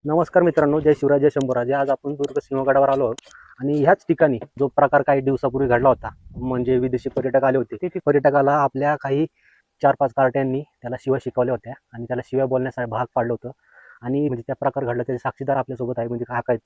नमस्कार मित्रांनो, जय शिवराज, जय शंभूराजे. आज आपण दुर्ग सिंहगडावर आलो आहोत आणि ह्याच ठिकाणी जो प्रकार काही दिवसापूर्वी घडला होता, म्हणजे विदेशी पर्यटक आले होते. ते पर्यटकाला आपल्या काही 4-5 कार्ट्यांनी त्याला शिव्या शिकवल्या होत्या आणि त्याला शिव्या बोलण्यासाठी भाग पाडलं होतं. आणि म्हणजे त्या प्रकार घडला त्याचे साक्षीदार आपल्यासोबत आहे. म्हणजे काय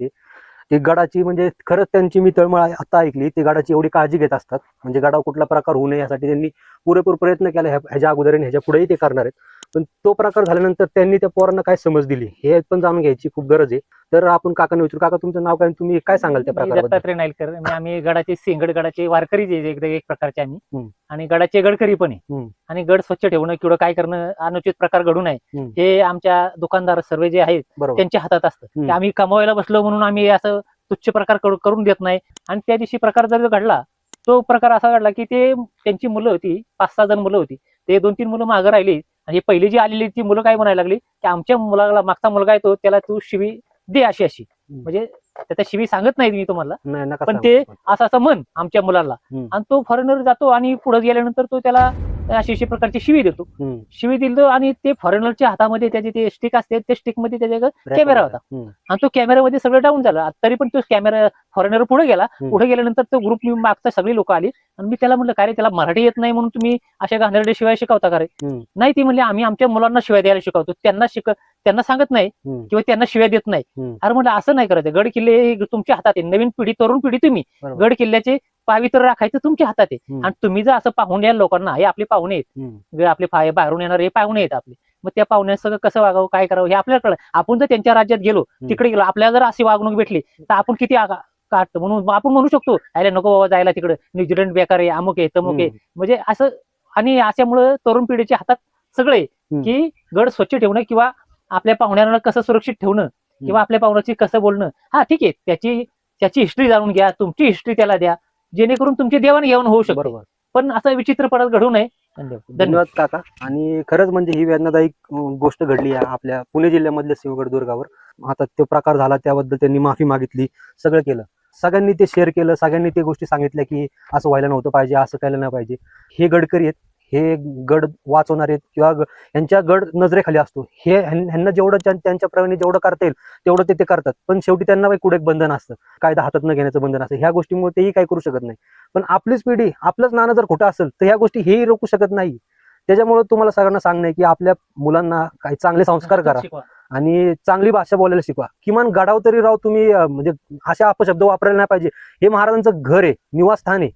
ते गडाची म्हणजे खरंच त्यांची मी तळमळ आता ऐकली. ते गडाची एवढी काळजी घेत असतात, म्हणजे गडावर कुठला प्रकार होऊ नये यासाठी त्यांनी पुरेपूर प्रयत्न केला. ह्याच्या अगोदर आणि ह्याच्या पुढेही ते करणार आहेत. पण तो प्रकार झाल्यानंतर त्यांनी त्या पोरांना काय समज दिली हे पण जाणून घ्यायची खूप गरज आहे. तर आपण काकांना विचारू. काका, तुमचं नाव काय, तुम्ही काय सांगाल त्या प्रकाराबद्दल? दत्तात्रय नाईलकर. आम्ही गडाचे सिंहगड गडाचे वारकरी जे एक प्रकारचे आम्ही, आणि गडाचे गडकरी पण आहे. आणि गड स्वच्छ ठेवणं किंवा काय करणं, अनुचित प्रकार घडू नये हे आमच्या दुकानदार सर्व जे आहेत त्यांच्या हातात असतं. आम्ही कमवायला बसलो म्हणून आम्ही असं तुच्छ प्रकार करून देत नाही. आणि त्या दिवशी प्रकार जर घडला, तो प्रकार असा घडला की ते त्यांची मुलं होती, 5-6 जण मुलं होती. ते 2-3 मुलं मागं राहिली आणि पहिली जी आलेली ती मुलं काय म्हणायला लागली की आमच्या मुलाला, मागचा मुलगा येतो त्याला तू शिवी दे अशी. म्हणजे त्याच्या शिवी सांगत नाही मी तुम्हाला, पण ते असं म्हण आमच्या मुलाला. आणि तो फॉरेनर जातो आणि पुढे गेल्यानंतर तो त्याला अशी प्रकारची शिवी देतो. शिवी दिली आणि ते फॉरेनरच्या हातामध्ये त्याचे ते स्टिक असते, त्या स्टिक मध्ये त्याच्या कॅमेरा होता आणि तो कॅमेरामध्ये सगळं डाऊन झालं. तरी पण तो कॅमेरा फॉरेनर पुढे गेला. पुढे गेल्यानंतर तो ग्रुप मागचा सगळी लोक आली आणि मी त्याला म्हटलं, काय रे, त्याला मराठी येत नाही म्हणून तुम्ही अशा गांधर्डे शिवाय शिकवता का रे? नाही, ती म्हणले आम्ही आमच्या मुलांना शिवाय द्यायला शिकवतो, त्यांना सांगत नाही किंवा त्यांना शिवाय देत नाही. अरे म्हटलं, असं नाही करायचं. गड किल्ले तुमच्या हातात आहे. नवीन पिढी, तरुण पिढी, तुम्ही गड किल्ल्याचे पावित्र राखायचं तुमच्या हातात आहे. आणि तुम्ही जर असं पाहून या लोकांना, हे आपले पाहुणे आहेत, आपले बाहेरून येणारे पाहुणे आहेत आपले, मग त्या पाहुण्यांसह कसं वागावं, काय करावं हे आपल्याकडे. आपण जर त्यांच्या राज्यात गेलो, तिकडे गेलो, आपल्याला जर अशी वागणूक भेटली तर आपण किती काढतो. म्हणून आपण म्हणू शकतो, अरे नको बाबा जायला तिकडे, न्यूझीलंड बेकार आहे, अमुक आहे, तमुक आहे. म्हणजे असं. आणि अशामुळे तरुण पिढीच्या हातात सगळे की गड स्वच्छ ठेवणं किंवा आपल्या पाहुण्यांना कसं सुरक्षित ठेवणं किंवा आपल्या पाहुण्याची कसं बोलणं. हा ठीक आहे, त्याची हिस्ट्री जाणून घ्या, तुमची हिस्ट्री त्याला द्या, जेणेकरून तुमची देवाणघेवाण होऊ शकते. पण असं विचित्र परत घडू नये. धन्यवाद काका. आणि खरंच म्हणजे ही वेदनादायी गोष्ट घडली आहे आपल्या पुणे जिल्ह्यामधल्या सिंहगड दुर्गावर. आता तो प्रकार झाला त्याबद्दल त्यांनी माफी मागितली, सगळं केलं. सगळ्यांनी ते शेअर केलं, सगळ्यांनी ते गोष्टी सांगितल्या की असं व्हायला नव्हतं पाहिजे, असं करायला नाही पाहिजे. हे गडकरी आहेत, हे गड वाचवणार आहेत किंवा यांच्या गड नजरेखाली असतो. हे ह्यांना जेवढं त्यांच्या प्रमाणे जेवढं करता येईल तेवढं ते करतात. पण शेवटी त्यांना कुठे एक बंधन असतं, कायदा हातात न घेण्याचं बंधन असतं. ह्या गोष्टीमुळे तेही काही करू शकत नाही. पण आपलीच पिढी, आपलंच नाणं जर खोटं असेल तर ह्या गोष्टी हेही रोखू शकत नाही. त्याच्यामुळे तुम्हाला सगळ्यांना सांगणं आहे की आपल्या मुलांना काही चांगले संस्कार करा आणि चांगली भाषा बोलायला शिकवा. किमान गडावर तरी राव तुम्ही, म्हणजे अशा अपशब्द वापरायला नाही पाहिजे. हे महाराजांचं घर आहे, निवासस्थान आहे.